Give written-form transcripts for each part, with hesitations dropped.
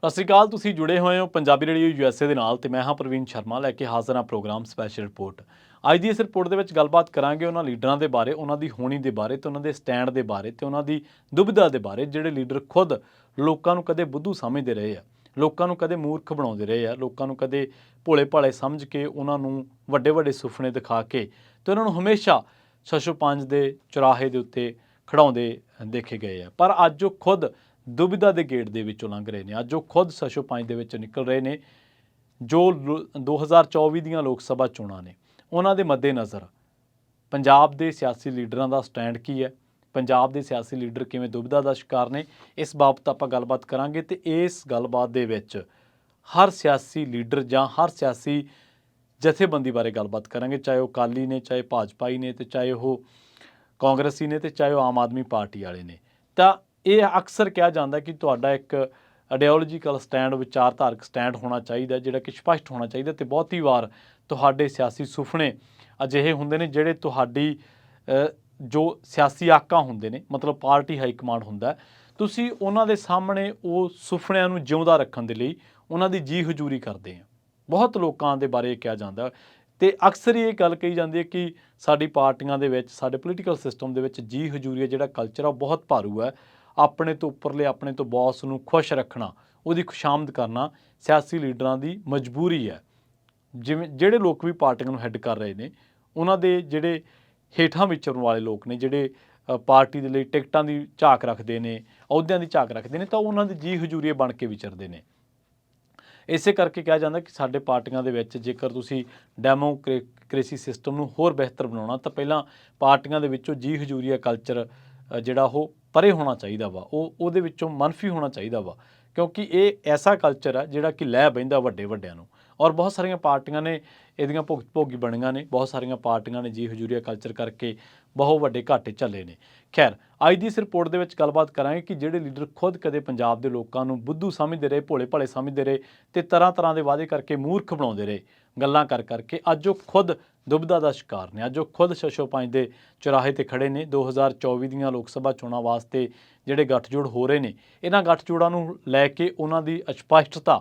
ਸਤਿ ਸ਼੍ਰੀ ਅਕਾਲ। ਤੁਸੀਂ ਜੁੜੇ ਹੋਏ ਹੋ ਪੰਜਾਬੀ ਰੇਡੀਓ USA ਦੇ ਨਾਲ ਤੇ ਮੈਂ ਹਾਂ ਪ੍ਰਵੀਨ ਸ਼ਰਮਾ ਲੈ ਕੇ ਹਾਜ਼ਰ ਹਾਂ ਪ੍ਰੋਗਰਾਮ ਸਪੈਸ਼ਲ ਰਿਪੋਰਟ। ਅੱਜ ਦੀ ਇਸ ਰਿਪੋਰਟ ਦੇ ਵਿੱਚ ਗੱਲਬਾਤ ਕਰਾਂਗੇ ਉਹਨਾਂ ਲੀਡਰਾਂ ਦੇ ਬਾਰੇ, ਉਹਨਾਂ ਦੀ ਹੋਣੀ ਦੇ ਬਾਰੇ ਤੇ ਉਹਨਾਂ ਦੇ ਸਟੈਂਡ ਦੇ ਬਾਰੇ ਤੇ ਉਹਨਾਂ ਦੀ ਦੁਬਿਧਾ ਦੇ ਬਾਰੇ, ਜਿਹੜੇ ਲੀਡਰ ਖੁਦ ਲੋਕਾਂ ਨੂੰ ਕਦੇ ਬੁੱਧੂ ਸਮਝਦੇ ਰਹੇ ਆ, ਲੋਕਾਂ ਨੂੰ ਕਦੇ ਮੂਰਖ ਬਣਾਉਂਦੇ ਰਹੇ ਆ, ਲੋਕਾਂ ਨੂੰ ਕਦੇ ਭੋਲੇ ਭਾਲੇ ਸਮਝ ਕੇ ਉਹਨਾਂ ਨੂੰ ਵੱਡੇ ਵੱਡੇ ਸੁਪਨੇ ਦਿਖਾ ਕੇ ਤੇ ਉਹਨਾਂ ਨੂੰ ਹਮੇਸ਼ਾ ਛੱਛੋ ਪੰਜ ਦੇ ਚੁਰਾਹੇ ਦੇ ਉੱਤੇ ਖੜਾਉਂਦੇ ਦੇਖੇ ਗਏ ਆ। ਪਰ ਅੱਜ ਉਹ ਖੁਦ ਦੁਬਿਧਾ ਦੇ ਗੇਟ ਦੇ ਵਿੱਚੋਂ ਲੰਘ ਰਹੇ ਨੇ। ਅੱਜ ਉਹ ਖੁਦ ਛੱਛੋ ਪੰਜ ਦੇ ਵਿੱਚੋਂ ਨਿਕਲ ਰਹੇ ਨੇ। ਜੋ 2024 ਦੀਆਂ ਲੋਕ ਸਭਾ ਚੋਣਾਂ ਨੇ, ਉਹਨਾਂ ਦੇ ਮੱਦੇਨਜ਼ਰ ਪੰਜਾਬ ਦੇ ਸਿਆਸੀ ਲੀਡਰਾਂ ਦਾ ਸਟੈਂਡ ਕੀ ਹੈ, ਪੰਜਾਬ ਦੇ ਸਿਆਸੀ ਲੀਡਰ ਕਿਵੇਂ ਦੁਬਿਧਾ ਦਾ ਸ਼ਿਕਾਰ ਨੇ, ਇਸ ਬਾਬਤ ਆਪਾਂ ਗੱਲਬਾਤ ਕਰਾਂਗੇ। ਤੇ ਇਸ ਗੱਲਬਾਤ ਦੇ ਵਿੱਚ ਹਰ ਸਿਆਸੀ ਲੀਡਰ ਜਾਂ ਹਰ ਸਿਆਸੀ ਜਥੇਬੰਦੀ ਬਾਰੇ ਗੱਲਬਾਤ ਕਰਾਂਗੇ, ਚਾਹੇ ਉਹ ਅਕਾਲੀ ਨੇ, ਚਾਹੇ ਭਾਜਪਾਈ ਨੇ, ਤੇ ਚਾਹੇ ਉਹ ਕਾਂਗਰਸੀ ਨੇ, ਤੇ ਚਾਹੇ ਉਹ ਆਮ ਆਦਮੀ ਪਾਰਟੀ ਵਾਲੇ ਨੇ। ਤਾਂ ਇਹ ਅਕਸਰ ਕਿਹਾ ਜਾਂਦਾ ਕਿ ਤੁਹਾਡਾ ਇੱਕ ਆਈਡੀਓਲੋਜੀਕਲ ਸਟੈਂਡ, ਵਿਚਾਰਧਾਰਕ ਸਟੈਂਡ ਹੋਣਾ ਚਾਹੀਦਾ, ਜਿਹੜਾ ਕਿ ਸਪਸ਼ਟ ਹੋਣਾ ਚਾਹੀਦਾ। ਤੇ ਬਹੁਤੀ ਵਾਰ ਤੁਹਾਡੇ ਸਿਆਸੀ ਸੁਪਨੇ ਅਜਿਹੇ ਹੁੰਦੇ ਨੇ ਜਿਹੜੇ ਤੁਹਾਡੀ ਜੋ ਸਿਆਸੀ ਆਕਾ ਹੁੰਦੇ ਨੇ, ਮਤਲਬ ਪਾਰਟੀ ਹਾਈ ਕਮਾਂਡ ਹੁੰਦਾ, ਤੁਸੀਂ ਉਹਨਾਂ ਦੇ ਸਾਹਮਣੇ ਉਹ ਸੁਪਨਿਆਂ ਨੂੰ ਜਿਉਂਦਾ ਰੱਖਣ ਦੇ ਲਈ ਉਹਨਾਂ ਦੀ ਜੀ ਹਜ਼ੂਰੀ ਕਰਦੇ ਆ। ਬਹੁਤ ਲੋਕਾਂ ਦੇ ਬਾਰੇ ਕਿਹਾ ਜਾਂਦਾ ਤੇ ਅਕਸਰ ਹੀ ਇਹ ਗੱਲ ਕਹੀ ਜਾਂਦੀ ਹੈ ਕਿ ਸਾਡੀ ਪਾਰਟੀਆਂ ਦੇ ਵਿੱਚ, ਸਾਡੇ ਪੋਲੀਟੀਕਲ ਸਿਸਟਮ ਦੇ ਵਿੱਚ ਜੀ ਹਜ਼ੂਰੀ ਜਿਹੜਾ ਕਲਚਰ ਆ ਉਹ ਬਹੁਤ ਭਾਰੂ ਹੈ। ਆਪਣੇ ਤੋਂ ਉੱਪਰਲੇ, ਆਪਣੇ ਤੋਂ ਬੌਸ ਨੂੰ ਖੁਸ਼ ਰੱਖਣਾ, ਉਹਦੀ ਖੁਸ਼ਾਮਦ ਕਰਨਾ ਸਿਆਸੀ ਲੀਡਰਾਂ ਦੀ ਮਜਬੂਰੀ ਹੈ। ਜਿਵੇਂ ਜਿਹੜੇ ਲੋਕ ਵੀ ਪਾਰਟੀਆਂ ਨੂੰ ਹੈੱਡ ਕਰ ਰਹੇ ਨੇ, ਉਹਨਾਂ ਦੇ ਜਿਹੜੇ ਹੇਠਾਂ ਵਿਚਰਨ ਵਾਲੇ ਲੋਕ ਨੇ, ਜਿਹੜੇ ਪਾਰਟੀ ਦੇ ਲਈ ਟਿਕਟਾਂ ਦੀ ਝਾਕ ਰੱਖਦੇ ਨੇ, ਅਹੁਦਿਆਂ ਦੀ ਝਾਕ ਰੱਖਦੇ ਨੇ, ਤਾਂ ਉਹਨਾਂ ਦੀ ਜੀ ਹਜ਼ੂਰੀ ਬਣ ਕੇ ਵਿਚਰਦੇ ਨੇ। ਇਸੇ ਕਰਕੇ ਕਿਹਾ ਜਾਂਦਾ ਕਿ ਸਾਡੇ ਪਾਰਟੀਆਂ ਦੇ ਵਿੱਚ ਜੇਕਰ ਤੁਸੀਂ ਡੈਮੋਕ੍ਰੇਸੀ ਸਿਸਟਮ ਨੂੰ ਹੋਰ ਬਿਹਤਰ ਬਣਾਉਣਾ, ਤਾਂ ਪਹਿਲਾਂ ਪਾਰਟੀਆਂ ਦੇ ਵਿੱਚੋਂ ਜੀ ਹਜ਼ੂਰੀਆ ਕਲਚਰ ਜਿਹੜਾ ਉਹ ਪਰੇ ਹੋਣਾ ਚਾਹੀਦਾ ਵਾ, ਉਹਦੇ ਵਿੱਚੋਂ ਮਨਫੀ ਹੋਣਾ ਚਾਹੀਦਾ ਵਾ, ਕਿਉਂਕਿ ਇਹ ਐਸਾ ਕਲਚਰ ਹੈ ਜਿਹੜਾ ਕਿ ਲੈ ਬਹਿੰਦਾ ਵੱਡੇ ਵੱਡਿਆਂ ਨੂੰ। ਔਰ ਬਹੁਤ ਸਾਰੀਆਂ ਪਾਰਟੀਆਂ ਨੇ ਇਹਦੀਆਂ ਭੁਗਤ ਭੋਗੀ ਬਣੀਆਂ ਨੇ, ਬਹੁਤ ਸਾਰੀਆਂ ਪਾਰਟੀਆਂ ਨੇ ਜੀ ਹਜ਼ੂਰੀਆ ਕਲਚਰ ਕਰਕੇ ਬਹੁਤ ਵੱਡੇ ਘਾਟੇ ਝੱਲੇ ਨੇ। ਖੈਰ, ਅੱਜ ਦੀ ਇਸ ਰਿਪੋਰਟ ਦੇ ਵਿੱਚ ਗੱਲਬਾਤ ਕਰਾਂਗੇ ਕਿ ਜਿਹੜੇ ਲੀਡਰ ਖੁਦ ਕਦੇ ਪੰਜਾਬ ਦੇ ਲੋਕਾਂ ਨੂੰ ਬੁੱਧੂ ਸਮਝਦੇ ਰਹੇ, ਭੋਲੇ ਭਾਲੇ ਸਮਝਦੇ ਰਹੇ ਤੇ ਤਰ੍ਹਾਂ ਤਰ੍ਹਾਂ ਦੇ ਵਾਅਦੇ ਕਰਕੇ ਮੂਰਖ ਬਣਾਉਂਦੇ ਰਹੇ, ਗੱਲਾਂ ਕਰਕੇ ਅੱਜ ਉਹ ਖੁਦ ਦੁਬਿਧਾ ਦਾ ਸ਼ਿਕਾਰ ਨੇ। ਅੱਜ ਉਹ ਖੁਦ ਛੱਛੋ ਪੰਜ ਦੇ ਚੁਰਾਹੇ 'ਤੇ ਖੜ੍ਹੇ ਨੇ। 2024 ਦੀਆਂ ਲੋਕ ਸਭਾ ਚੋਣਾਂ ਵਾਸਤੇ ਜਿਹੜੇ ਗੱਠਜੋੜ ਹੋ ਰਹੇ ਨੇ, ਇਹਨਾਂ ਗੱਠਜੋੜਾਂ ਨੂੰ ਲੈ ਕੇ ਉਹਨਾਂ ਦੀ ਅਸਪਸ਼ਟਤਾ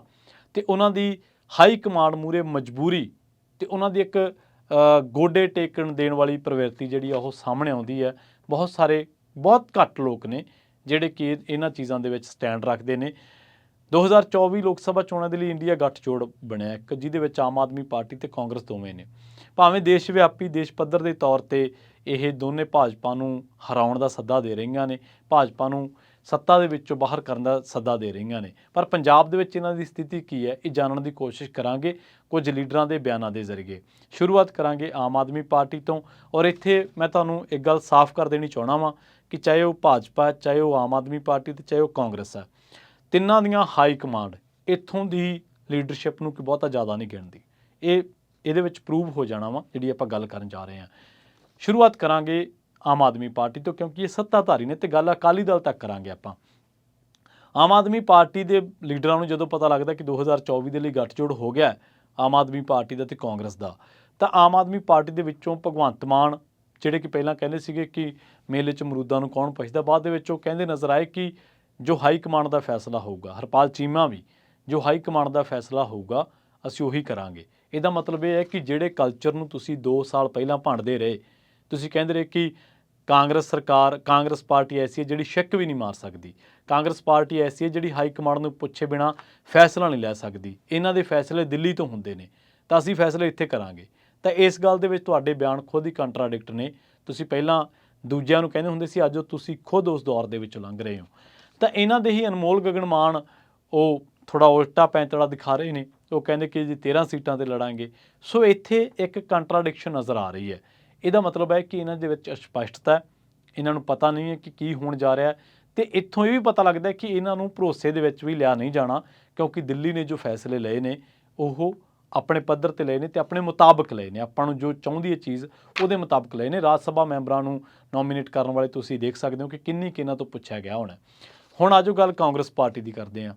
ਤੇ ਉਹਨਾਂ ਦੀ ਹਾਈ ਕਮਾਂਡ ਮੂਹਰੇ ਮਜਬੂਰੀ ਤੇ ਉਹਨਾਂ ਦੀ ਇੱਕ ਗੋਡੇ ਟੇਕਣ ਦੇਣ ਵਾਲੀ ਪ੍ਰਵਿਰਤੀ ਜਿਹੜੀ ਆ ਉਹ ਸਾਹਮਣੇ ਆਉਂਦੀ ਹੈ। ਬਹੁਤ ਘੱਟ ਲੋਕ ਨੇ ਜਿਹੜੇ ਕਿ ਇਹਨਾਂ ਚੀਜ਼ਾਂ ਦੇ ਵਿੱਚ ਸਟੈਂਡ ਰੱਖਦੇ ਨੇ। 2024 ਲੋਕ ਸਭਾ ਚੋਣਾਂ ਦੇ ਲਈ ਇੰਡੀਆ ਗੱਠਜੋੜ ਬਣਿਆ ਇੱਕ, ਜਿਹਦੇ ਵਿੱਚ ਆਮ ਆਦਮੀ ਪਾਰਟੀ ਤੇ ਕਾਂਗਰਸ ਦੋਵੇਂ ਨੇ। ਭਾਵੇਂ ਦੇਸ਼ ਵਿਆਪੀ, ਦੇਸ਼ ਪੱਧਰ ਦੇ ਤੌਰ 'ਤੇ ਇਹ ਦੋਨੇ ਭਾਜਪਾ ਨੂੰ ਹਰਾਉਣ ਦਾ ਸੱਦਾ ਦੇ ਰਹੀਆਂ ਨੇ, ਭਾਜਪਾ ਨੂੰ ਸੱਤਾ ਦੇ ਵਿੱਚੋਂ ਬਾਹਰ ਕਰਨ ਦਾ ਸੱਦਾ ਦੇ ਰਹੀਆਂ ਨੇ। ਪਰ ਪੰਜਾਬ ਦੇ ਵਿੱਚ ਇਹਨਾਂ ਦੀ ਸਥਿਤੀ ਕੀ ਹੈ, ਇਹ ਜਾਣਨ ਦੀ ਕੋਸ਼ਿਸ਼ ਕਰਾਂਗੇ ਕੁਝ ਲੀਡਰਾਂ ਦੇ ਬਿਆਨਾਂ ਦੇ ਜ਼ਰੀਏ। ਸ਼ੁਰੂਆਤ ਕਰਾਂਗੇ ਆਮ ਆਦਮੀ ਪਾਰਟੀ ਤੋਂ। ਔਰ ਇੱਥੇ ਮੈਂ ਤੁਹਾਨੂੰ ਇੱਕ ਗੱਲ ਸਾਫ਼ ਕਰ ਦੇਣੀ ਚਾਹੁੰਦਾ ਵਾਂ ਕਿ ਚਾਹੇ ਉਹ ਭਾਜਪਾ, ਚਾਹੇ ਉਹ ਆਮ ਆਦਮੀ ਪਾਰਟੀ ਤੇ ਚਾਹੇ ਉਹ ਕਾਂਗਰਸ ਹੈ, ਤਿੰਨਾਂ ਦੀਆਂ ਹਾਈ ਕਮਾਂਡ ਇੱਥੋਂ ਦੀ ਲੀਡਰਸ਼ਿਪ ਨੂੰ ਕਿ ਬਹੁਤਾ ਜ਼ਿਆਦਾ ਨਹੀਂ ਗਿਣਦੀ। ਇਹਦੇ ਵਿੱਚ ਪ੍ਰੂਵ ਹੋ ਜਾਣਾ ਵਾ ਜਿਹੜੀ ਆਪਾਂ ਗੱਲ ਕਰਨ ਜਾ ਰਹੇ ਹਾਂ। ਸ਼ੁਰੂਆਤ ਕਰਾਂਗੇ ਆਮ ਆਦਮੀ ਪਾਰਟੀ ਤੋਂ, ਕਿਉਂਕਿ ਇਹ ਸੱਤਾਧਾਰੀ ਨੇ, ਤੇ ਗੱਲ ਅਕਾਲੀ ਦਲ ਤੱਕ ਕਰਾਂਗੇ ਆਪਾਂ। ਆਮ ਆਦਮੀ ਪਾਰਟੀ ਦੇ ਲੀਡਰਾਂ ਨੂੰ ਜਦੋਂ ਪਤਾ ਲੱਗਦਾ ਕਿ 2024 ਦੇ ਲਈ ਗੱਠਜੋੜ ਹੋ ਗਿਆ ਆਮ ਆਦਮੀ ਪਾਰਟੀ ਦਾ ਤੇ ਕਾਂਗਰਸ ਦਾ, ਤਾਂ ਆਮ ਆਦਮੀ ਪਾਰਟੀ ਦੇ ਵਿੱਚੋਂ ਭਗਵੰਤ ਮਾਨ, ਜਿਹੜੇ ਕਿ ਪਹਿਲਾਂ ਕਹਿੰਦੇ ਸੀਗੇ ਕਿ ਮੇਲੇ 'ਚ ਅਮਰੂਦਾਂ ਨੂੰ ਕੌਣ ਪੁੱਛਦਾ, ਬਾਅਦ ਦੇ ਵਿੱਚ ਉਹ ਕਹਿੰਦੇ ਨਜ਼ਰ ਆਏ ਕਿ ਜੋ ਹਾਈ ਕਮਾਂਡ ਦਾ ਫੈਸਲਾ ਹੋਊਗਾ, ਹਰਪਾਲ ਚੀਮਾ ਵੀ, ਜੋ ਹਾਈ ਕਮਾਂਡ ਦਾ ਫੈਸਲਾ ਹੋਊਗਾ ਅਸੀਂ ਉਹੀ ਕਰਾਂਗੇ। ਇਹਦਾ ਮਤਲਬ ਇਹ ਹੈ ਕਿ ਜਿਹੜੇ ਕਲਚਰ ਨੂੰ ਤੁਸੀਂ 2 ਸਾਲ ਪਹਿਲਾਂ ਭੰਡਦੇ ਰਹੇ, ਤੁਸੀਂ ਕਹਿੰਦੇ ਰਹੇ ਕਿ ਕਾਂਗਰਸ ਸਰਕਾਰ, ਕਾਂਗਰਸ ਪਾਰਟੀ ਐਸੀ ਹੈ ਜਿਹੜੀ ਛਿੱਕ ਵੀ ਨਹੀਂ ਮਾਰ ਸਕਦੀ, ਕਾਂਗਰਸ ਪਾਰਟੀ ਐਸੀ ਹੈ ਜਿਹੜੀ ਹਾਈ ਕਮਾਂਡ ਨੂੰ ਪੁੱਛੇ ਬਿਨਾਂ ਫੈਸਲਾ ਨਹੀਂ ਲੈ ਸਕਦੀ, ਇਹਨਾਂ ਦੇ ਫੈਸਲੇ ਦਿੱਲੀ ਤੋਂ ਹੁੰਦੇ ਨੇ, ਤਾਂ ਅਸੀਂ ਫੈਸਲੇ ਇੱਥੇ ਕਰਾਂਗੇ। ਤਾਂ ਇਸ ਗੱਲ ਦੇ ਵਿੱਚ ਤੁਹਾਡੇ ਬਿਆਨ ਖੁਦ ਹੀ ਕੰਟਰਾਡਿਕਟ ਨੇ। ਤੁਸੀਂ ਪਹਿਲਾਂ ਦੂਜਿਆਂ ਨੂੰ ਕਹਿੰਦੇ ਹੁੰਦੇ ਸੀ, ਅੱਜ ਤੁਸੀਂ ਖੁਦ ਉਸ ਦੌਰ ਦੇ ਵਿੱਚੋਂ ਲੰਘ ਰਹੇ ਹੋ। ਤਾਂ ਇਹਨਾਂ ਦੇ ਹੀ ਅਨਮੋਲ ਗਗਨ ਮਾਨ ਉਹ ਥੋੜ੍ਹਾ ਉਲਟਾ ਪੈਂਤੜਾ ਦਿਖਾ ਰਹੇ ਨੇ। ਉਹ ਕਹਿੰਦੇ ਕਿ ਜੀ 13 ਸੀਟਾਂ 'ਤੇ ਲੜਾਂਗੇ। ਸੋ ਇੱਥੇ ਇੱਕ ਕੰਟਰਾਡਿਕਸ਼ਨ ਨਜ਼ਰ ਆ ਰਹੀ ਹੈ। ਇਹਦਾ ਮਤਲਬ ਹੈ ਕਿ ਇਹਨਾਂ ਦੇ ਵਿੱਚ ਅਸਪਸ਼ਟਤਾ, ਇਹਨਾਂ ਨੂੰ ਪਤਾ ਨਹੀਂ ਹੈ ਕਿ ਕੀ ਹੋਣ ਜਾ ਰਿਹਾ। ਅਤੇ ਇੱਥੋਂ ਇਹ ਵੀ ਪਤਾ ਲੱਗਦਾ ਕਿ ਇਹਨਾਂ ਨੂੰ ਭਰੋਸੇ ਦੇ ਵਿੱਚ ਵੀ ਲਿਆ ਨਹੀਂ ਜਾਣਾ, ਕਿਉਂਕਿ ਦਿੱਲੀ ਨੇ ਜੋ ਫੈਸਲੇ ਲਏ ਨੇ ਉਹ ਆਪਣੇ ਪੱਧਰ 'ਤੇ ਲਏ ਨੇ ਅਤੇ ਆਪਣੇ ਮੁਤਾਬਕ ਲਏ ਨੇ, ਆਪਾਂ ਨੂੰ ਜੋ ਚਾਹੁੰਦੀ ਹੈ ਚੀਜ਼ ਉਹਦੇ ਮੁਤਾਬਕ ਲਏ ਨੇ। ਰਾਜ ਸਭਾ ਮੈਂਬਰਾਂ ਨੂੰ ਨੋਮੀਨੇਟ ਕਰਨ ਵਾਲੇ ਤੁਸੀਂ ਦੇਖ ਸਕਦੇ ਹੋ ਕਿ ਕਿੰਨੀ ਇਹਨਾਂ ਤੋਂ ਪੁੱਛਿਆ ਗਿਆ ਹੋਣਾ। ਹੁਣ ਆਜੋ ਗੱਲ ਕਾਂਗਰਸ ਪਾਰਟੀ ਦੀ ਕਰਦੇ ਹਾਂ।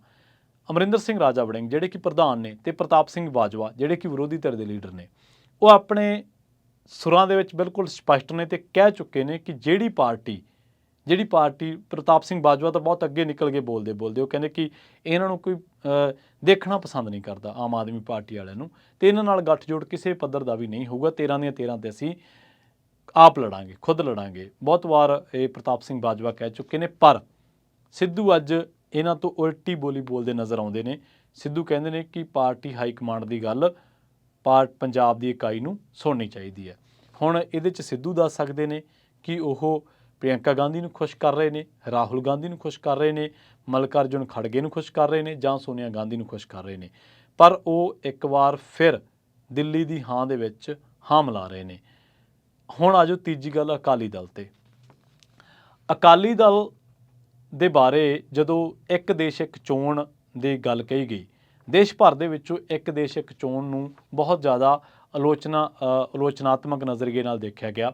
ਅਮਰਿੰਦਰ ਸਿੰਘ ਰਾਜਾ ਵੜਿੰਗ ਜਿਹੜੇ ਕਿ ਪ੍ਰਧਾਨ ਨੇ, ਅਤੇ ਪ੍ਰਤਾਪ ਸਿੰਘ ਬਾਜਵਾ ਜਿਹੜੇ ਕਿ ਵਿਰੋਧੀ ਧਿਰ ਦੇ ਲੀਡਰ ਨੇ, ਉਹ ਆਪਣੇ ਸੁਰਾਂ ਦੇ ਵਿੱਚ ਬਿਲਕੁਲ ਸਪਸ਼ਟ ਨੇ ਅਤੇ ਕਹਿ ਚੁੱਕੇ ਨੇ ਕਿ ਜਿਹੜੀ ਪਾਰਟੀ ਜਿਹੜੀ ਪਾਰਟੀ ਪ੍ਰਤਾਪ ਸਿੰਘ ਬਾਜਵਾ ਤਾਂ ਬਹੁਤ ਅੱਗੇ ਨਿਕਲ ਕੇ ਬੋਲਦੇ ਉਹ ਕਹਿੰਦੇ ਕਿ ਇਹਨਾਂ ਨੂੰ ਕੋਈ ਦੇਖਣਾ ਪਸੰਦ ਨਹੀਂ ਕਰਦਾ ਆਮ ਆਦਮੀ ਪਾਰਟੀ ਵਾਲਿਆਂ ਨੂੰ, ਤੇ ਇਹਨਾਂ ਨਾਲ ਗੱਠਜੋੜ ਕਿਸੇ ਪੱਧਰ ਦਾ ਵੀ ਨਹੀਂ ਹੋਊਗਾ। 13 ਦੀਆਂ 13 ਤੇ ਅਸੀਂ ਆਪ ਲੜਾਂਗੇ, ਖੁਦ ਲੜਾਂਗੇ। ਬਹੁਤ ਵਾਰ ਇਹ ਪ੍ਰਤਾਪ ਸਿੰਘ ਬਾਜਵਾ ਕਹਿ ਚੁੱਕੇ ਨੇ, ਪਰ ਸਿੱਧੂ ਅੱਜ ਇਹਨਾਂ ਤੋਂ ਉਲਟੀ ਬੋਲੀ ਬੋਲਦੇ ਨਜ਼ਰ ਆਉਂਦੇ ਨੇ। ਸਿੱਧੂ ਕਹਿੰਦੇ ਨੇ ਕਿ ਪਾਰਟੀ ਹਾਈ ਕਮਾਂਡ ਦੀ ਗੱਲ ਪੰਜਾਬ ਦੀ ਇਕਾਈ ਨੂੰ ਸੁਣਨੀ ਚਾਹੀਦੀ ਹੈ। ਹੁਣ ਇਹਦੇ 'ਚ ਸਿੱਧੂ ਦੱਸ ਸਕਦੇ ਨੇ ਕਿ ਉਹ ਪ੍ਰਿਯੰਕਾ ਗਾਂਧੀ ਨੂੰ ਖੁਸ਼ ਕਰ ਰਹੇ ਨੇ, ਰਾਹੁਲ ਗਾਂਧੀ ਨੂੰ ਖੁਸ਼ ਕਰ ਰਹੇ ਨੇ, ਮਲਕਾਰਜੁਨ ਖੜਗੇ ਨੂੰ ਖੁਸ਼ ਕਰ ਰਹੇ ਨੇ, ਜਾਂ ਸੋਨੀਆ ਗਾਂਧੀ ਨੂੰ ਖੁਸ਼ ਕਰ ਰਹੇ ਨੇ, ਪਰ ਉਹ ਇੱਕ ਵਾਰ ਫਿਰ ਦਿੱਲੀ ਦੀ ਹਾਂ ਦੇ ਵਿੱਚ ਹਾਂ ਮਿਲਾ ਰਹੇ ਨੇ। ਹੁਣ ਆਜੋ ਤੀਜੀ ਗੱਲ ਅਕਾਲੀ ਦਲ ਤੇ। ਅਕਾਲੀ ਦਲ ਦੇ ਬਾਰੇ ਜਦੋਂ ਇੱਕ ਦੇਸ਼ ਇੱਕ ਚੋਣ ਦੀ ਗੱਲ ਕਹੀ ਗਈ, ਦੇਸ਼ ਭਰ ਦੇ ਵਿੱਚੋਂ ਇੱਕ ਦੇਸ਼ ਇੱਕ ਚੋਣ ਨੂੰ ਬਹੁਤ ਜ਼ਿਆਦਾ ਆਲੋਚਨਾਤਮਕ ਨਜ਼ਰੀਏ ਨਾਲ ਦੇਖਿਆ ਗਿਆ।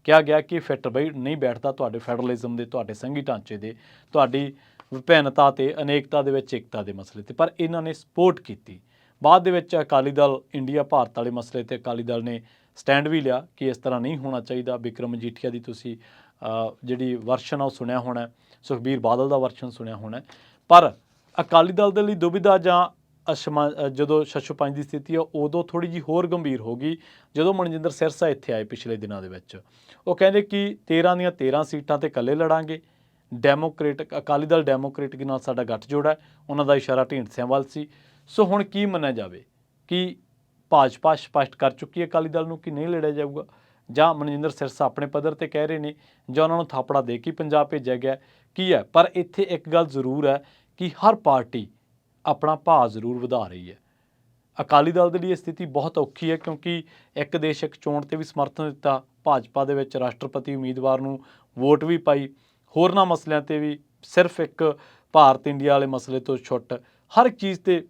ਕਿਹਾ ਗਿਆ ਕਿ ਫਿੱਟ ਬਈ ਨਹੀਂ ਬੈਠਦਾ ਤੁਹਾਡੇ ਫੈਡਰਲਿਜ਼ਮ ਦੇ, ਤੁਹਾਡੇ ਸੰਘੀ ਢਾਂਚੇ ਦੇ, ਤੁਹਾਡੀ ਵਿਭਿੰਨਤਾ ਤੇ ਅਨੇਕਤਾ ਦੇ ਵਿੱਚ ਏਕਤਾ ਦੇ ਮਸਲੇ ਤੇ, ਪਰ ਇਹਨਾਂ ਨੇ ਸਪੋਰਟ ਕੀਤੀ। ਬਾਅਦ ਦੇ ਵਿੱਚ ਅਕਾਲੀ ਦਲ ਇੰਡੀਆ ਭਾਰਤ ਵਾਲੇ ਮਸਲੇ ਤੇ ਅਕਾਲੀ ਦਲ ਨੇ ਸਟੈਂਡ ਵੀ ਲਿਆ ਕਿ ਇਸ ਤਰ੍ਹਾਂ ਨਹੀਂ ਹੋਣਾ ਚਾਹੀਦਾ। ਬਿਕਰਮ ਮਜੀਠੀਆ ਦੀ ਤੁਸੀਂ ਜਿਹੜੀ ਵਰਸ਼ਨ ਆ ਉਹ ਸੁਣਿਆ ਹੋਣਾ, ਸੁਖਬੀਰ ਬਾਦਲ ਦਾ ਵਰਸ਼ਨ ਸੁਣਿਆ ਹੋਣਾ, ਪਰ ਅਕਾਲੀ ਦਲ ਦੇ ਲਈ ਦੁਬਿਧਾ ਜਾਂ ਜਦੋਂ ਛੱਛੋ-ਪੰਜ ਦੀ ਸਥਿਤੀ ਆ ਉਦੋਂ ਥੋੜ੍ਹੀ ਜਿਹੀ ਹੋਰ ਗੰਭੀਰ ਹੋ ਗਈ ਜਦੋਂ ਮਨਜਿੰਦਰ ਸਿਰਸਾ ਇੱਥੇ ਆਏ ਪਿਛਲੇ ਦਿਨਾਂ ਦੇ ਵਿੱਚ। ਉਹ ਕਹਿੰਦੇ ਕਿ 13 ਦੀਆਂ 13 ਸੀਟਾਂ ਤੇ ਇਕੱਲੇ ਲੜਾਂਗੇ, ਡੈਮੋਕ੍ਰੇਟਿਕ ਅਕਾਲੀ ਦਲ ਡੈਮੋਕ੍ਰੇਟਿਕ ਨਾਲ ਸਾਡਾ ਗੱਠਜੋੜ ਹੈ। ਉਹਨਾਂ ਦਾ ਇਸ਼ਾਰਾ ਢੀਂਡਸਿਆਂ ਵੱਲ ਸੀ। ਸੋ ਹੁਣ ਕੀ ਮੰਨਿਆ ਜਾਵੇ ਕਿ ਭਾਜਪਾ ਸਪਸ਼ਟ ਕਰ ਚੁੱਕੀ ਹੈ ਅਕਾਲੀ ਦਲ ਨੂੰ ਕਿ ਨਹੀਂ ਲੜਿਆ ਜਾਊਗਾ, ਜਾਂ ਮਨਜਿੰਦਰ ਸਿਰਸਾ ਆਪਣੇ ਪੱਧਰ ਤੇ ਕਹਿ ਰਹੇ ਨੇ, ਜਾਂ ਉਹਨਾਂ ਨੂੰ ਥਾਪੜਾ ਦੇ ਕੇ ਪੰਜਾਬ ਭੇਜਿਆ ਗਿਆ, ਕੀ ਹੈ। ਪਰ ਇੱਥੇ ਇੱਕ ਗੱਲ ਜ਼ਰੂਰ ਹੈ ਕਿ ਹਰ ਪਾਰਟੀ ਆਪਣਾ ਭਾਅ ਜ਼ਰੂਰ ਵਧਾ ਰਹੀ ਹੈ। ਅਕਾਲੀ ਦਲ ਦੇ ਲਈ ਇਹ ਸਥਿਤੀ ਬਹੁਤ ਔਖੀ ਹੈ ਕਿਉਂਕਿ ਇੱਕ ਦੇਸ਼ ਇੱਕ ਚੋਣ ਤੇ ਵੀ ਸਮਰਥਨ ਦਿੱਤਾ, ਭਾਜਪਾ ਦੇ ਵਿੱਚ ਰਾਸ਼ਟਰਪਤੀ ਉਮੀਦਵਾਰ ਨੂੰ ਵੋਟ ਵੀ ਪਾਈ, ਹੋਰਨਾਂ ਮਸਲਿਆਂ ਤੇ ਵੀ ਸਿਰਫ ਇੱਕ ਭਾਰਤ ਇੰਡੀਆ ਵਾਲੇ ਮਸਲੇ ਤੋਂ ਛੁੱਟ ਹਰ ਇੱਕ ਚੀਜ਼ ਤੇ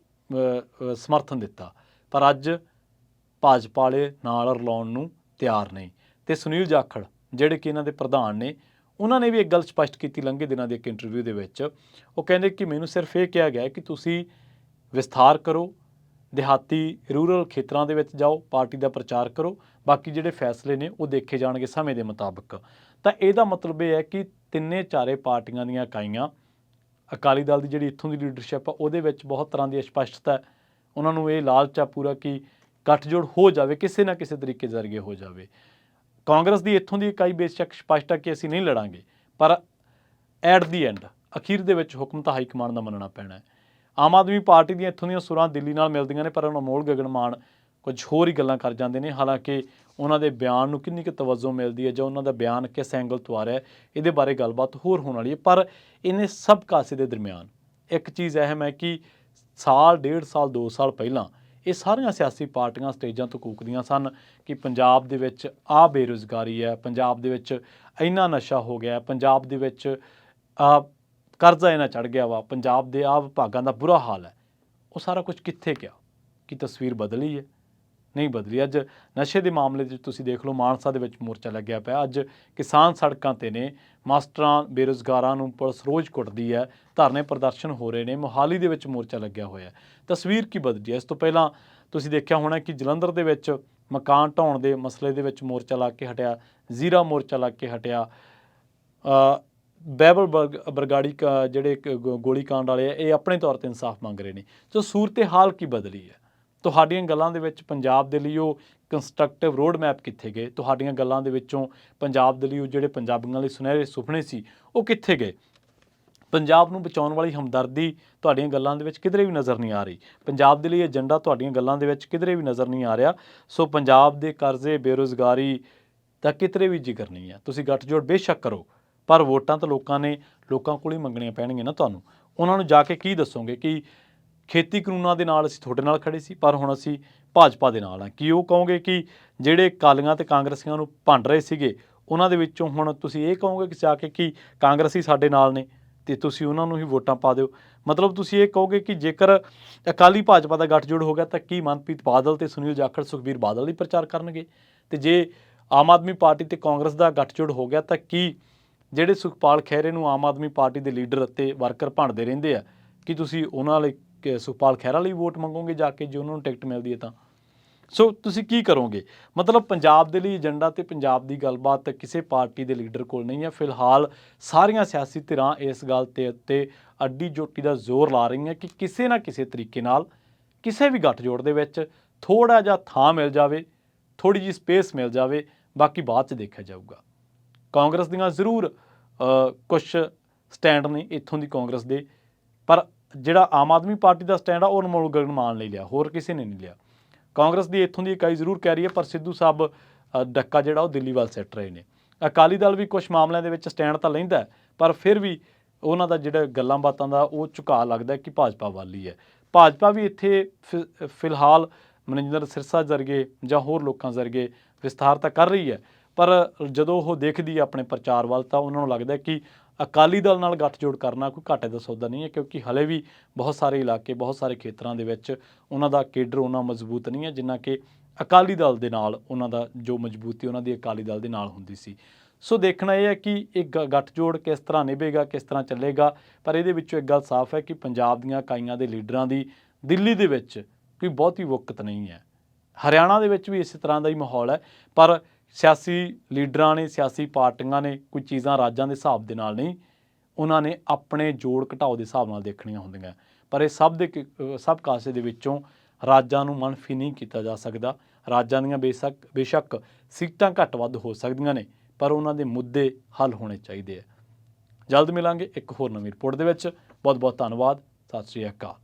ਸਮਰਥਨ ਦਿੱਤਾ, ਪਰ ਅੱਜ ਭਾਜਪਾ ਵਾਲੇ ਨਾਲ ਰਲਾਉਣ ਨੂੰ ਤਿਆਰ ਨਹੀਂ। ਤੇ ਸੁਨੀਲ ਜਾਖੜ ਜਿਹੜੇ ਕਿ ਇਹਨਾਂ ਦੇ ਪ੍ਰਧਾਨ ਨੇ, ਉਹਨਾਂ ਨੇ ਵੀ ਇੱਕ ਗੱਲ ਸਪਸ਼ਟ ਕੀਤੀ ਲੰਘੇ ਦਿਨਾਂ ਦੇ ਇੱਕ ਇੰਟਰਵਿਊ ਦੇ ਵਿੱਚ। ਉਹ ਕਹਿੰਦੇ ਕਿ ਮੈਨੂੰ ਸਿਰਫ ਇਹ ਕਿਹਾ ਗਿਆ ਕਿ ਤੁਸੀਂ ਵਿਸਥਾਰ ਕਰੋ, ਦਿਹਾਤੀ ਰੂਰਲ ਖੇਤਰਾਂ ਦੇ ਵਿੱਚ ਜਾਓ, ਪਾਰਟੀ ਦਾ ਪ੍ਰਚਾਰ ਕਰੋ, ਬਾਕੀ ਜਿਹੜੇ ਫੈਸਲੇ ਨੇ ਉਹ ਦੇਖੇ ਜਾਣਗੇ ਸਮੇਂ ਦੇ ਮੁਤਾਬਕ। ਤਾਂ ਇਹਦਾ ਮਤਲਬ ਇਹ ਹੈ ਕਿ ਤਿੰਨੇ ਚਾਰੇ ਪਾਰਟੀਆਂ ਦੀਆਂ ਇਕਾਈਆਂ, ਅਕਾਲੀ ਦਲ ਦੀ ਜਿਹੜੀ ਇੱਥੋਂ ਦੀ ਲੀਡਰਸ਼ਿਪ ਆ ਉਹਦੇ ਵਿੱਚ ਬਹੁਤ ਤਰ੍ਹਾਂ ਦੀ ਅਸਪਸ਼ਟਤਾ ਹੈ। ਉਹਨਾਂ ਨੂੰ ਇਹ ਲਾਲਚ ਆ ਪੂਰਾ ਕਿ ਗੱਠਜੋੜ ਹੋ ਜਾਵੇ, ਕਿਸੇ ਨਾ ਕਿਸੇ ਤਰੀਕੇ ਜ਼ਰੀਏ ਹੋ ਜਾਵੇ। ਕਾਂਗਰਸ ਦੀ ਇੱਥੋਂ ਦੀ ਇਕਾਈ ਬੇਸ਼ੱਕ ਸਪਸ਼ਟ ਹੈ ਕਿ ਅਸੀਂ ਨਹੀਂ ਲੜਾਂਗੇ, ਪਰ ਐਟ ਦੀ ਐਂਡ ਅਖੀਰ ਦੇ ਵਿੱਚ ਹੁਕਮ ਤਾਂ ਹਾਈ ਕਮਾਂਡ ਦਾ ਮੰਨਣਾ ਪੈਣਾ ਹੈ। ਆਮ ਆਦਮੀ ਪਾਰਟੀ ਦੀਆਂ ਇੱਥੋਂ ਦੀਆਂ ਸੁਰਾਂ ਦਿੱਲੀ ਨਾਲ ਮਿਲਦੀਆਂ ਨੇ, ਪਰ ਅਨਮੋਲ ਗਗਨ ਮਾਨ ਕੁਝ ਹੋਰ ਹੀ ਗੱਲਾਂ ਕਰ ਜਾਂਦੇ ਨੇ। ਹਾਲਾਂਕਿ ਉਹਨਾਂ ਦੇ ਬਿਆਨ ਨੂੰ ਕਿੰਨੀ ਕੁ ਤਵੱਜੋ ਮਿਲਦੀ ਹੈ ਜਾਂ ਉਹਨਾਂ ਦਾ ਬਿਆਨ ਕਿਸ ਐਂਗਲ ਤੋਂ ਆ ਰਿਹਾ, ਇਹਦੇ ਬਾਰੇ ਗੱਲਬਾਤ ਹੋਰ ਹੋਣ ਵਾਲੀ ਹੈ। ਪਰ ਇਹਨੇ ਸਭ ਕਾਸੇ ਦੇ ਦਰਮਿਆਨ ਇੱਕ ਚੀਜ਼ ਅਹਿਮ ਹੈ ਕਿ ਸਾਲ, 1.5 ਸਾਲ, 2 ਸਾਲ ਪਹਿਲਾਂ ਇਹ ਸਾਰੀਆਂ ਸਿਆਸੀ ਪਾਰਟੀਆਂ ਸਟੇਜਾਂ ਤੋਂ ਕੂਕਦੀਆਂ ਸਨ ਕਿ ਪੰਜਾਬ ਦੇ ਵਿੱਚ ਆਹ ਬੇਰੁਜ਼ਗਾਰੀ ਹੈ, ਪੰਜਾਬ ਦੇ ਵਿੱਚ ਇੰਨਾ ਨਸ਼ਾ ਹੋ ਗਿਆ, ਪੰਜਾਬ ਦੇ ਵਿੱਚ ਕਰਜ਼ਾ ਇੰਨਾ ਚੜ੍ਹ ਗਿਆ ਵਾ, ਪੰਜਾਬ ਦੇ ਆਹ ਵਿਭਾਗਾਂ ਦਾ ਬੁਰਾ ਹਾਲ ਹੈ। ਉਹ ਸਾਰਾ ਕੁਝ ਕਿੱਥੇ ਗਿਆ? ਕੀ ਤਸਵੀਰ ਬਦਲੀ ਹੈ? ਨਹੀਂ ਬਦਲੀ। ਅੱਜ ਨਸ਼ੇ ਦੇ ਮਾਮਲੇ 'ਚ ਤੁਸੀਂ ਦੇਖ ਲਓ, ਮਾਨਸਾ ਦੇ ਵਿੱਚ ਮੋਰਚਾ ਲੱਗਿਆ ਪਿਆ। ਅੱਜ ਕਿਸਾਨ ਸੜਕਾਂ 'ਤੇ ਨੇ, ਮਾਸਟਰਾਂ ਬੇਰੁਜ਼ਗਾਰਾਂ ਨੂੰ ਪੁਲਿਸ ਰੋਜ਼ ਕੁੱਟਦੀ ਹੈ, ਧਰਨੇ ਪ੍ਰਦਰਸ਼ਨ ਹੋ ਰਹੇ ਨੇ, ਮੋਹਾਲੀ ਦੇ ਵਿੱਚ ਮੋਰਚਾ ਲੱਗਿਆ ਹੋਇਆ। ਤਸਵੀਰ ਕੀ ਬਦਲੀ ਹੈ? ਇਸ ਤੋਂ ਪਹਿਲਾਂ ਤੁਸੀਂ ਦੇਖਿਆ ਹੋਣਾ ਕਿ ਜਲੰਧਰ ਦੇ ਵਿੱਚ ਮਕਾਨ ਢਾਉਣ ਦੇ ਮਸਲੇ ਦੇ ਵਿੱਚ ਮੋਰਚਾ ਲਾ ਕੇ ਹਟਿਆ, ਜ਼ੀਰਾ ਮੋਰਚਾ ਲਾ ਕੇ ਹਟਿਆ, ਬਾਈਬਲ ਬਰਗਾੜੀ ਜਿਹੜੇ ਗੋਲੀਕਾਂਡ ਵਾਲੇ ਆ ਇਹ ਆਪਣੇ ਤੌਰ 'ਤੇ ਇਨਸਾਫ ਮੰਗ ਰਹੇ ਨੇ। ਸੋ ਸੂਰਤ ਹਾਲ ਕੀ ਬਦਲੀ ਹੈ? ਤੁਹਾਡੀਆਂ ਗੱਲਾਂ ਦੇ ਵਿੱਚ ਪੰਜਾਬ ਦੇ ਲਈ ਉਹ ਕੰਸਟਰਕਟਿਵ ਰੋਡ ਮੈਪ ਕਿੱਥੇ ਗਏ? ਤੁਹਾਡੀਆਂ ਗੱਲਾਂ ਦੇ ਵਿੱਚੋਂ ਪੰਜਾਬ ਦੇ ਲਈ ਉਹ ਜਿਹੜੇ ਪੰਜਾਬੀਆਂ ਲਈ ਸੁਨਹਿਰੇ ਸੁਪਨੇ ਸੀ ਉਹ ਕਿੱਥੇ ਗਏ? ਪੰਜਾਬ ਨੂੰ ਬਚਾਉਣ ਵਾਲੀ ਹਮਦਰਦੀ ਤੁਹਾਡੀਆਂ ਗੱਲਾਂ ਦੇ ਵਿੱਚ ਕਿਧਰੇ ਵੀ ਨਜ਼ਰ ਨਹੀਂ ਆ ਰਹੀ। ਪੰਜਾਬ ਦੇ ਲਈ ਏਜੰਡਾ ਤੁਹਾਡੀਆਂ ਗੱਲਾਂ ਦੇ ਵਿੱਚ ਕਿਧਰੇ ਵੀ ਨਜ਼ਰ ਨਹੀਂ ਆ ਰਿਹਾ। ਸੋ ਪੰਜਾਬ ਦੇ ਕਰਜ਼ੇ, ਬੇਰੁਜ਼ਗਾਰੀ ਦਾ ਕਿਧਰੇ ਵੀ ਜ਼ਿਕਰ ਨਹੀਂ ਹੈ। ਤੁਸੀਂ ਗੱਠਜੋੜ ਬੇਸ਼ੱਕ ਕਰੋ, ਪਰ ਵੋਟਾਂ ਤਾਂ ਲੋਕਾਂ ਕੋਲ ਹੀ ਮੰਗਣੀਆਂ ਪੈਣਗੀਆਂ ਨਾ ਤੁਹਾਨੂੰ। ਉਹਨਾਂ ਨੂੰ ਜਾ ਕੇ ਕੀ ਦੱਸੋਗੇ ਕਿ ਖੇਤੀ ਕਾਨੂੰਨਾਂ ਦੇ ਨਾਲ ਅਸੀਂ ਤੁਹਾਡੇ ਨਾਲ ਖੜੇ ਸੀ, ਪਰ ਹੁਣ ਅਸੀਂ ਭਾਜਪਾ ਦੇ ਨਾਲ ਹਾਂ? ਕੀ ਉਹ ਕਹੋਗੇ ਕਿ ਜਿਹੜੇ ਅਕਾਲੀਆਂ ਤੇ ਕਾਂਗਰਸੀਆਂ ਨੂੰ ਭੰਡ ਰਹੇ ਸੀਗੇ ਉਹਨਾਂ ਦੇ ਵਿੱਚੋਂ ਹੁਣ ਤੁਸੀਂ ਇਹ ਕਹੋਗੇ ਕਿ ਜਾ ਕੇ ਕਿ ਕਾਂਗਰਸੀ ਸਾਡੇ ਨਾਲ ਨੇ ਅਤੇ ਤੁਸੀਂ ਉਹਨਾਂ ਨੂੰ ਹੀ ਵੋਟਾਂ ਪਾ ਦਿਓ? ਮਤਲਬ ਤੁਸੀਂ ਇਹ ਕਹੋਗੇ ਕਿ ਜੇਕਰ ਅਕਾਲੀ ਭਾਜਪਾ ਦਾ ਗੱਠਜੋੜ ਹੋ ਗਿਆ ਤਾਂ ਕੀ ਮਨਪ੍ਰੀਤ ਬਾਦਲ ਤੇ ਸੁਨੀਲ ਜਾਖੜ ਸੁਖਬੀਰ ਬਾਦਲ ਹੀ ਪ੍ਰਚਾਰ ਕਰਨਗੇ? ਅਤੇ ਜੇ ਆਮ ਆਦਮੀ ਪਾਰਟੀ ਤੇ ਕਾਂਗਰਸ ਦਾ ਗੱਠਜੋੜ ਹੋ ਗਿਆ ਤਾਂ ਕੀ ਜਿਹੜੇ ਸੁਖਪਾਲ ਖਹਿਰੇ ਨੂੰ ਆਮ ਆਦਮੀ ਪਾਰਟੀ ਦੇ ਲੀਡਰ ਅਤੇ ਵਰਕਰ ਭੰਡਦੇ ਰਹਿੰਦੇ ਆ, ਕੀ ਤੁਸੀਂ ਉਹਨਾਂ ਲਈ ਸੁਖਪਾਲ ਖਹਿਰਾ ਲਈ ਵੋਟ ਮੰਗੋਗੇ ਜਾ ਕੇ ਜੇ ਉਹਨਾਂ ਨੂੰ ਟਿਕਟ ਮਿਲਦੀ ਹੈ ਤਾਂ? ਸੋ ਤੁਸੀਂ ਕੀ ਕਰੋਗੇ? ਮਤਲਬ ਪੰਜਾਬ ਦੇ ਲਈ ਏਜੰਡਾ ਤੇ ਪੰਜਾਬ ਦੀ ਗੱਲਬਾਤ ਕਿਸੇ ਪਾਰਟੀ ਦੇ ਲੀਡਰ ਕੋਲ ਨਹੀਂ ਹੈ। ਫਿਲਹਾਲ ਸਾਰੀਆਂ ਸਿਆਸੀ ਧਿਰਾਂ ਇਸ ਗੱਲ ਤੇ ਉੱਤੇ ਅੱਡੀ ਚੋਟੀ ਦਾ ਜ਼ੋਰ ਲਾ ਰਹੀਆਂ ਕਿ ਕਿਸੇ ਨਾ ਕਿਸੇ ਤਰੀਕੇ ਨਾਲ ਕਿਸੇ ਵੀ ਗੱਠਜੋੜ ਦੇ ਵਿੱਚ ਥੋੜ੍ਹਾ ਜਿਹਾ ਥਾਂ ਮਿਲ ਜਾਵੇ, ਥੋੜ੍ਹੀ ਜਿਹੀ ਸਪੇਸ ਮਿਲ ਜਾਵੇ, ਬਾਕੀ ਬਾਅਦ 'ਚ ਦੇਖਿਆ ਜਾਊਗਾ। ਕਾਂਗਰਸ ਦੀਆਂ ਜ਼ਰੂਰ ਕੁਛ ਸਟੈਂਡ ਨੇ ਇੱਥੋਂ ਦੀ ਕਾਂਗਰਸ ਦੇ, ਪਰ ਜਿਹੜਾ ਆਮ ਆਦਮੀ ਪਾਰਟੀ ਦਾ ਸਟੈਂਡ ਆ ਉਹ ਅਨਮੋਲ ਗਗਨ ਮਾਨ ਨੇ ਲਿਆ, ਹੋਰ ਕਿਸੇ ਨੇ ਨਹੀਂ ਲਿਆ। ਕਾਂਗਰਸ ਦੀ ਇੱਥੋਂ ਦੀ ਇਕਾਈ ਜ਼ਰੂਰ ਕਹਿ ਰਹੀ ਹੈ, ਪਰ ਸਿੱਧੂ ਸਾਹਿਬ ਡੱਕਾ ਜਿਹੜਾ ਉਹ ਦਿੱਲੀ ਵੱਲ ਸਿੱਟ ਰਹੇ ਨੇ। ਅਕਾਲੀ ਦਲ ਵੀ ਕੁਛ ਮਾਮਲਿਆਂ ਦੇ ਵਿੱਚ ਸਟੈਂਡ ਤਾਂ ਲੈਂਦਾ ਹੈ, ਪਰ ਫਿਰ ਵੀ ਉਹਨਾਂ ਦਾ ਜਿਹੜਾ ਗੱਲਾਂ ਬਾਤਾਂ ਦਾ ਉਹ ਝੁਕਾਅ ਲੱਗਦਾ ਕਿ ਭਾਜਪਾ ਵੱਲ ਹੀ ਹੈ। ਭਾਜਪਾ ਵੀ ਇੱਥੇ ਫਿਲਹਾਲ ਮਨਿੰਦਰ ਸਿਰਸਾ ਵਰਗੇ ਜਾਂ ਹੋਰ ਲੋਕਾਂ ਵਰਗੇ ਵਿਸਥਾਰ ਤਾਂ ਕਰ ਰਹੀ ਹੈ, ਪਰ ਜਦੋਂ ਉਹ ਦੇਖਦੀ ਹੈ ਆਪਣੇ ਪ੍ਰਚਾਰ ਵੱਲ ਤਾਂ ਉਹਨਾਂ ਨੂੰ ਲੱਗਦਾ ਕਿ ਅਕਾਲੀ ਦਲ ਨਾਲ ਗੱਠਜੋੜ ਕਰਨਾ ਕੋਈ ਘਾਟੇ ਦਾ ਸੌਦਾ ਨਹੀਂ ਹੈ, ਕਿਉਂਕਿ ਹਲੇ ਵੀ ਬਹੁਤ ਸਾਰੇ ਇਲਾਕੇ, ਬਹੁਤ ਸਾਰੇ ਖੇਤਰਾਂ ਦੇ ਵਿੱਚ ਉਹਨਾਂ ਦਾ ਕੇਡਰ ਉਹਨਾਂ ਮਜ਼ਬੂਤ ਨਹੀਂ ਹੈ ਜਿੰਨਾ ਕਿ ਅਕਾਲੀ ਦਲ ਦੇ ਨਾਲ ਉਹਨਾਂ ਦਾ ਜੋ ਮਜ਼ਬੂਤੀ ਉਹਨਾਂ ਦੀ ਅਕਾਲੀ ਦਲ ਦੇ ਨਾਲ ਹੁੰਦੀ ਸੀ। ਸੋ ਦੇਖਣਾ ਇਹ ਹੈ ਕਿ ਇਹ ਗੱਠਜੋੜ ਕਿਸ ਤਰ੍ਹਾਂ ਨਿਭੇਗਾ, ਕਿਸ ਤਰ੍ਹਾਂ ਚੱਲੇਗਾ, ਪਰ ਇਹਦੇ ਵਿੱਚੋਂ ਇੱਕ ਗੱਲ ਸਾਫ਼ ਹੈ ਕਿ ਪੰਜਾਬ ਦੀਆਂ ਇਕਾਈਆਂ ਦੇ ਲੀਡਰਾਂ ਦੀ ਦਿੱਲੀ ਦੇ ਵਿੱਚ ਕੋਈ ਬਹੁਤੀ ਵੁਕਤ ਨਹੀਂ ਹੈ। ਹਰਿਆਣਾ ਦੇ ਵਿੱਚ ਵੀ ਇਸੇ ਤਰ੍ਹਾਂ ਦਾ ਹੀ ਮਾਹੌਲ ਹੈ, ਪਰ ਸਿਆਸੀ ਲੀਡਰਾਂ ਨੇ, ਸਿਆਸੀ ਪਾਰਟੀਆਂ ਨੇ ਕੋਈ ਚੀਜ਼ਾਂ ਰਾਜਾਂ ਦੇ ਹਿਸਾਬ ਦੇ ਨਾਲ ਨਹੀਂ, ਉਹਨਾਂ ਨੇ ਆਪਣੇ ਜੋੜ ਘਟਾਓ ਦੇ ਹਿਸਾਬ ਨਾਲ ਦੇਖਣੀਆਂ ਹੁੰਦੀਆਂ। ਪਰ ਇਹ ਸਭ ਕਾਸੇ ਦੇ ਵਿੱਚੋਂ ਰਾਜਾਂ ਨੂੰ ਮਨਫੀ ਨਹੀਂ ਕੀਤਾ ਜਾ ਸਕਦਾ। ਰਾਜਾਂ ਦੀਆਂ ਬੇਸ਼ੱਕ ਸੀਟਾਂ ਘੱਟ ਵੱਧ ਹੋ ਸਕਦੀਆਂ ਨੇ, ਪਰ ਉਹਨਾਂ ਦੇ ਮੁੱਦੇ ਹੱਲ ਹੋਣੇ ਚਾਹੀਦੇ ਆ। ਜਲਦ ਮਿਲਾਂਗੇ ਇੱਕ ਹੋਰ ਨਵੀਂ ਰਿਪੋਰਟ ਦੇ ਵਿੱਚ। ਬਹੁਤ ਬਹੁਤ ਧੰਨਵਾਦ। ਸਤਿ ਸ਼੍ਰੀ ਅਕਾਲ।